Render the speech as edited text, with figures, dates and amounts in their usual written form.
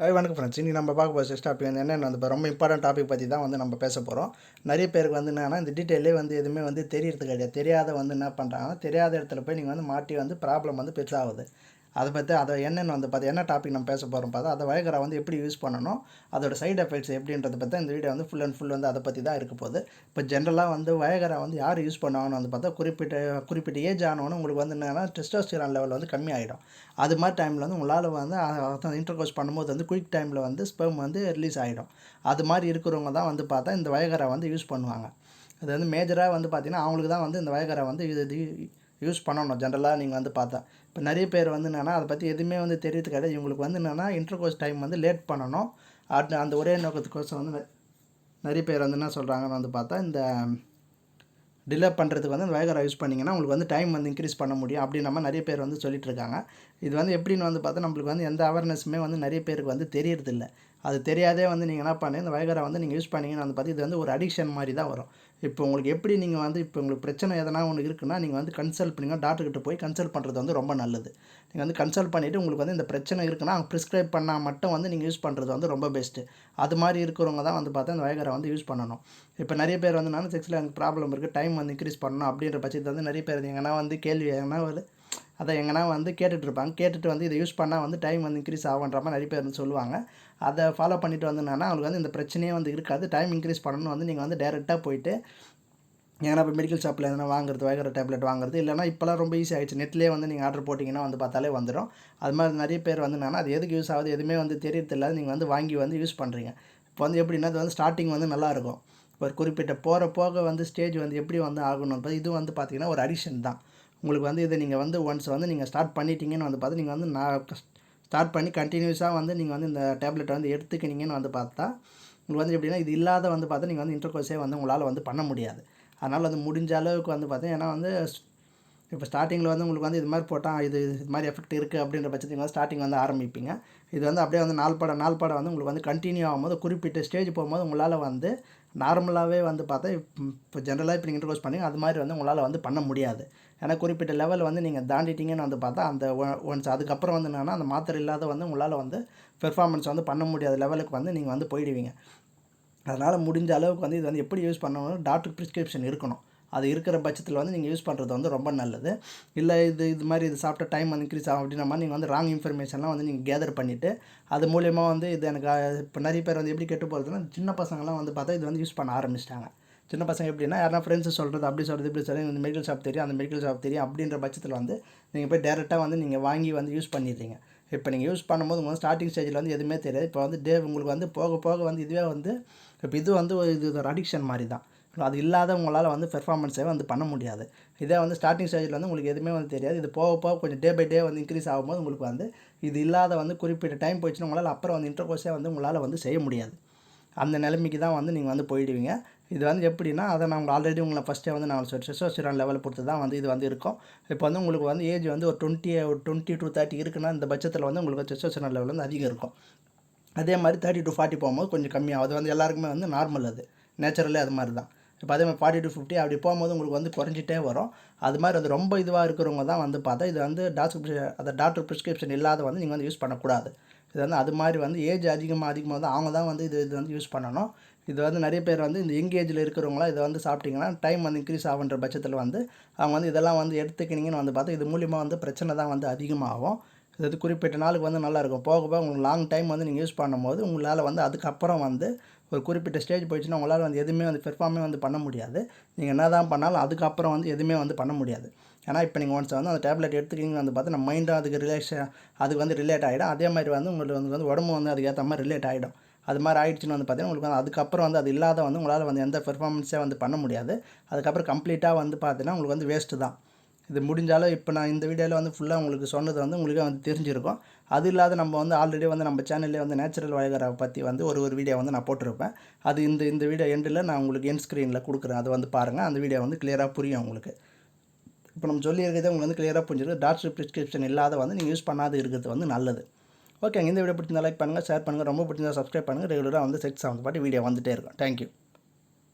வணக்கம் ஃப்ரெண்ட்ஸ். இன்றைக்கி நம்ம பார்க்க போகிற டாபிக் வந்து என்னென்ன வந்து ரொம்ப இம்பார்ட்டன்ட் டாபிக் பற்றி தான் வந்து நம்ம பேச போகிறோம். நிறைய பேருக்கு வந்து என்னென்னா இந்த டீட்டெயிலே வந்து எதுவுமே வந்து தெரியறது கிடையாது. தெரியாத வந்து என்ன பண்ணுறாங்கன்னா, தெரியாத இடத்துல போய் நீங்கள் வந்து மாட்டி வந்து ப்ராப்ளம் வந்து பெருசாகுது. அதை என்னென்னு வந்து பார்த்து என்ன டாபிக் நம்ம பேச போகிறோம் பார்த்தா, அதை வயகரா வந்து எப்படி யூஸ் பண்ணணும், அதோட சைடு எஃபெக்ட்ஸ் எப்படின்றத பற்றி இந்த வீடியோ வந்து ஃபுல் அண்ட் ஃபுல் வந்து அதை பற்றி தான் இருக்க போகுது. இப்போ ஜென்ரலாக வந்து வயகரா வந்து யார் யூஸ் பண்ணுவாங்கன்னு வந்து பார்த்தா, குறிப்பிட்ட ஏஜ் ஆனவொன்னே உங்களுக்கு வந்து என்னென்னா டெஸ்டோஸ்டிரான் லெவல் வந்து கம்மியாகிடும். அது மாதிரி டைமில் வந்து உங்களால் வந்து இன்டர்கோர்ஸ் பண்ணும்போது வந்து குயிக் டைமில் வந்து ஸ்பெர்ம் வந்து ரிலீஸ் ஆகிடும். அது மாதிரி இருக்கிறவங்க தான் வந்து பார்த்தா இந்த வயகரா வந்து யூஸ் பண்ணுவாங்க. அது வந்து மேஜராக வந்து பார்த்திங்கன்னா அவங்களுக்கு தான் வந்து இந்த வயகரா வந்து இது யூஸ் பண்ணணும். ஜென்ரலாக நீங்கள் வந்து பார்த்தா இப்போ நிறைய பேர் வந்து என்னென்னா அதை பற்றி எதுவுமே வந்து தெரியறது கிடையாது. இவங்களுக்கு வந்து என்னென்னா இன்டர்கோர்ஸ் டைம் வந்து லேட் பண்ணணும். அந்த ஒரே நோக்கத்துக்கோசம் வந்து நிறைய பேர் வந்து என்ன சொல்கிறாங்கன்னு வந்து பார்த்தா, இந்த டிலே பண்ணுறதுக்கு வந்து வயகரா யூஸ் பண்ணிங்கன்னா உங்களுக்கு வந்து டைம் வந்து இன்க்ரீஸ் பண்ண முடியும் அப்படின்ற மாதிரி நிறைய பேர் வந்து சொல்லிட்டு இருக்காங்க. இது வந்து எப்படின்னு வந்து பார்த்தா, நம்மளுக்கு வந்து எந்த அவேர்னஸுமே வந்து நிறைய பேருக்கு வந்து தெரியறதில்ல. அது தெரியாதே வந்து நீங்கள் என்ன பண்ணி இந்த வயகரா வந்து நீங்கள் யூஸ் பண்ணிங்கன்னு வந்து பார்த்து இது வந்து ஒரு அடிக்ஷன் மாதிரி தான் வரும். இப்போ உங்களுக்கு எப்படி நீங்கள் வந்து இப்போ உங்களுக்கு பிரச்சனை எதனா ஒன்று இருக்குன்னா, நீங்கள் வந்து கன்சல்ட் பண்ணுங்கள். டாக்டர்கிட்ட போய் கன்சல்ட் பண்ணுறது வந்து ரொம்ப நல்லது. நீங்கள் வந்து கன்சல்ட் பண்ணிவிட்டு உங்களுக்கு வந்து இந்த பிரச்சனை இருக்குன்னா அவங்க ப்ரிஸ்கிரைப் பண்ணால் மட்டும் வந்து நீங்கள் யூஸ் பண்ணுறது வந்து ரொம்ப பெஸ்ட்டு. அது மாதிரி இருக்கிறவங்க தான் வந்து பார்த்தா இந்த வயகரா வந்து யூஸ் பண்ணணும். இப்போ நிறைய பேர் வந்து நான் செக்ஸில் எனக்கு ப்ராப்ளம் இருக்குது, டைம் வந்து இன்க்ரீஸ் பண்ணணும் அப்படின்ற பட்சத்தில் வந்து நிறைய பேர் எங்கன்னா வந்து கேள்வி எங்கன்னா வந்து கேட்டுட்ருப்பாங்க. கேட்டுட்டு வந்து இதை யூஸ் பண்ணால் வந்து டைம் வந்து இன்க்ரீஸ் ஆகுன்ற மாதிரி நிறைய பேர் வந்து சொல்லுவாங்க. அதை ஃபாலோ பண்ணிவிட்டு வந்து என்னன்னா அவங்களுக்கு வந்து இந்த பிரச்சனையே வந்து இருக்காது. டைம் இன்க்ரீஸ் பண்ணணும்னு வந்து நீங்கள் வந்து டைரெக்டாக போயிட்டு ஏன்னா இப்போ மெடிக்கல் ஷாப்பில் எதனா வாங்குறது, வயகரா டேப்லெட் வாங்குறது இல்லைனா இப்போலாம் ரொம்ப ஈஸி ஆகிடுச்சு. நெட்லேயே வந்து நீங்கள் ஆர்டர் போட்டிங்கன்னா வந்து பார்த்தாலே வந்துடும். அது மாதிரி நிறைய பேர் வந்து என்னன்னா அது எதுக்கு யூஸ் ஆகுது எதுவுமே வந்து தெரியறதில்ல. நீங்கள் வந்து வாங்கி வந்து யூஸ் பண்ணுறீங்க. இப்போ வந்து எப்படின்னா அது வந்து ஸ்டார்டிங் வந்து நல்லாயிருக்கும். ஒரு குறிப்பிட்ட போக வந்து ஸ்டேஜ் வந்து எப்படி வந்து ஆகணும், இது வந்து பார்த்திங்கன்னா ஒரு அடிக்ஷன் தான். உங்களுக்கு வந்து இதை நீங்கள் வந்து ஒன்ஸ் வந்து நீங்கள் ஸ்டார்ட் பண்ணிட்டீங்கன்னு வந்து பார்த்து நீங்கள் வந்து ஸ்டார்ட் பண்ணி கண்டினியூஸாக வந்து நீங்கள் வந்து இந்த டேப்லெட்டை வந்து எடுத்துக்கினீங்கன்னு வந்து பார்த்தா, உங்களுக்கு வந்து எப்படின்னா இது இல்லாத வந்து பார்த்தா நீங்கள் வந்து இன்டர்கோர்ஸே வந்து உங்களால் வந்து பண்ண முடியாது. அதனால் வந்து முடிஞ்ச அளவுக்கு வந்து பார்த்தீங்கன்னா ஏன்னா வந்து இப்போ ஸ்டார்டிங்கில் வந்து உங்களுக்கு வந்து இது மாதிரி போட்டால் இது மாதிரி எஃபெக்ட் இருக்குது அப்படின்ற பட்சத்துக்கு வந்து ஸ்டார்டிங் வந்து ஆரம்பிப்பீங்க. இது வந்து அப்படியே வந்து நாள்பட வந்து உங்களுக்கு வந்து கண்டினியூ ஆகும்போது குறிப்பிட்ட ஸ்டேஜ் போகும்போது உங்களால் வந்து நார்மலாகவே வந்து பார்த்தா இப்போ ஜென்ரலாக இப்போ நீங்கள் இன்டர்கோர்ஸ் பண்ணி அது மாதிரி வந்து உங்களால் வந்து பண்ண முடியாது. ஏன்னா குறிப்பிட்ட லெவல் வந்து நீங்கள் தாண்டிட்டீங்கன்னு வந்து பார்த்தா அந்த ஒன்ஸ் அதுக்கப்புறம் வந்து என்னென்னா அந்த மாத்திரை இல்லாத வந்து உங்களால் வந்து பெர்ஃபார்மன்ஸ் வந்து பண்ண முடியாத லெவலுக்கு வந்து நீங்கள் வந்து போயிடுவீங்க. அதனால் முடிஞ்ச அளவுக்கு வந்து இது வந்து எப்படி யூஸ் பண்ணணும்னு டாக்டர் ப்ரிஸ்கிரிப்ஷன் இருக்கணும். அது இருக்கிற பட்சத்தில் வந்து நீங்கள் யூஸ் பண்ணுறது வந்து ரொம்ப நல்லது. இல்லை இது மாதிரி இது சாப்பிட்டா டைம் வந்து இன்க்ரீஸ் ஆகும் அப்படின்ற மாதிரி நீங்கள் வந்து ராங் இன்ஃபர்மேஷன்லாம் வந்து நீங்கள் கேதர் பண்ணிவிட்டு அது மூலிமா வந்து இது எனக்கு இப்போ நிறைய பேர் வந்து எப்படி கெட்டு போகிறதுனா சின்ன பசங்கள்லாம் வந்து பார்த்தா இது வந்து யூஸ் பண்ண ஆரம்பிச்சிட்டாங்க. சின்ன பசங்க எப்படின்னா யாரா ஃப்ரெண்ட்ஸு சொல்கிறது அப்படி சொல்கிறது இப்படி சொல்கிறது இந்த மெடிக்கல் ஷாப் தெரியும் அந்த மெடிக்கல் ஷாப் தெரியும் அப்படின்ற பட்சத்தில் வந்து நீங்கள் போய் டேரெக்டாக வந்து நீங்கள் வாங்கி வந்து யூஸ் பண்ணிடுறீங்க. இப்போ நீங்கள் யூஸ் பண்ணும்போது உங்களுக்கு ஸ்டார்டிங் ஸ்டேஜில் வந்து எதுவுமே தெரியாது. இப்போ வந்து உங்களுக்கு வந்து போக வந்து இதுவே வந்து இப்போ இது வந்து இது ஒரு அடிக்ஷன் மாதிரி தான். அது இல்லாத உங்களால் வந்து பெர்ஃபார்மன்ஸே வந்து பண்ண முடியாது. இதே வந்து ஸ்டார்டிங் ஸ்டேஜில் வந்து உங்களுக்கு எதுவுமே வந்து தெரியாது. இது போக கொஞ்சம் டே பை டே வந்து இன்க்ரீஸ் ஆகும்போது உங்களுக்கு வந்து இது இல்லாத வந்து குறிப்பிட்ட டைம் போயிடுச்சுன்னா உங்களால் அப்புறம் வந்து இன்டர்கோர்ஸே வந்து உங்களால் வந்து செய்ய முடியாது. அந்த நிலைமைக்கு தான் வந்து நீங்கள் வந்து போயிடுவீங்க. இது வந்து எப்படின்னா அதை நான் ஆல்ரெடி உங்களை ஃபஸ்ட்டே வந்து நான் டெஸ்டோஸ்டிரான் லெவலை பொறுத்து தான் வந்து இது வந்து இருக்கும். இப்போ வந்து உங்களுக்கு வந்து ஏஜ் வந்து ஒரு 20 to 30 இருக்குன்னா இந்த பட்சத்தில் வந்து உங்களுக்கு டெஸ்டோஸ்டிரான் லெவல் வந்து அதிகம் இருக்கும். அதே மாதிரி 30 to 40 போகும்போது கொஞ்சம் கம்மியாகும். அது வந்து எல்லாருக்குமே வந்து நார்மல், அது நேச்சுரலே அது மாதிரி தான். இப்போ அதே மாதிரி 40 to 50 அப்படி போகும்போது உங்களுக்கு வந்து குறைஞ்சிட்டே வரும். அது மாதிரி அது ரொம்ப இதுவாக இருக்கிறவங்க தான் வந்து பார்த்தா இது வந்து டாக்டர் ப்ரிஸ்கிரிப்ஷன் இல்லாத வந்து நீங்கள் வந்து யூஸ் பண்ணக்கூடாது. இது வந்து அது மாதிரி வந்து ஏஜ் அதிகமாக வந்து அவங்க தான் வந்து இது வந்து யூஸ் பண்ணணும். இது வந்து நிறைய பேர் வந்து இந்த யங் ஏஜில் இருக்கிறவங்களாம் இதை வந்து சாப்பிட்டிங்கன்னா டைம் வந்து இன்க்ரீஸ் ஆகுன்ற பட்சத்தில் வந்து அவங்க வந்து இதெல்லாம் வந்து எடுத்துக்கினீங்கன்னு வந்து பார்த்தா இது மூலிமா வந்து பிரச்சனை தான் வந்து அதிகமாகும். இது வந்து குறிப்பிட்ட நாளுக்கு வந்து நல்லாயிருக்கும். போக உங்களுக்கு லாங் டைம் வந்து நீங்கள் யூஸ் பண்ணும்போது உங்களால் வந்து அதுக்கப்புறம் வந்து ஒரு குறிப்பிட்ட ஸ்டேஜ் போயிடுச்சுன்னா உங்களால் வந்து எதுவுமே வந்து பெர்ஃபார்மே வந்து பண்ண முடியாது. நீங்கள் என்ன தான் பண்ணாலும் அதுக்கப்புறம் வந்து எதுவுமே வந்து பண்ண முடியாது. ஏன்னா இப்போ நீங்கள் ஒன்ஸ் வந்து அந்த டேப்லெட் எடுத்துக்கிங்கன்னு வந்து பார்த்தா நம்ம மைண்டும் அதுக்கு வந்து ரிலேட் ஆகிடும். அதே மாதிரி வந்து உங்களுக்கு வந்து உடம்பு வந்து அதுக்கேற்ற மாதிரி ரிலேட் ஆகிடும். அது மாதிரி ஆகிடுச்சின்னு வந்து பார்த்தீங்கன்னா உங்களுக்கு வந்து அதுக்கப்புறம் வந்து அது இல்லாத வந்து உங்களால் வந்து எந்த பெர்ஃபார்மன்ஸே வந்து பண்ண முடியாது. அதுக்கப்புறம் கம்ப்ளீட்டாக வந்து பார்த்தீங்கன்னா உங்களுக்கு வந்து வேஸ்ட்டு தான். இது முடிஞ்சாலும் இப்போ நான் இந்த வீடியோவில் வந்து ஃபுல்லாக உங்களுக்கு சொன்னது வந்து உங்களுக்கே வந்து தெரிஞ்சிருக்கும். அது இல்லாத நம்ம வந்து ஆல்ரெடி வந்து நம்ம சேனல்லே வந்து நேச்சுரல் வயகரா பற்றி வந்து ஒரு வீடியோ வந்து நான் போட்டிருப்பேன். அது இந்த வீடியோ எண்டில் நான் உங்களுக்கு எண்ட் ஸ்க்ரீனில் கொடுக்குறேன். அது வந்து பாருங்கள். அந்த வீடியோ வந்து கிளியராக புரியும் உங்களுக்கு. இப்போ நம்ம சொல்லியிருக்கிறதே உங்களுக்கு வந்து கிளியராக புரிஞ்சிருக்கு. டாக்டர் ப்ரிஸ்கிரிப்ஷன் இல்லாத வந்து நீங்கள் யூஸ் பண்ணாத இருக்கிறது வந்து நல்லது. ஓகேங்க. இந்த வீடியோ பிடிச்சிருந்தா லைக் பண்ணுங்கள், ஷேர் பண்ணுங்கள். ரொம்ப பிடிச்சிருந்தா சப்ஸ்கிரைப் பண்ணுங்கள். ரெகுலராக வந்து செக்ஸ் சம்மந்தப்பட்ட வீடியோ வந்துகிட்டே இருக்கும். தேங்க்யூ.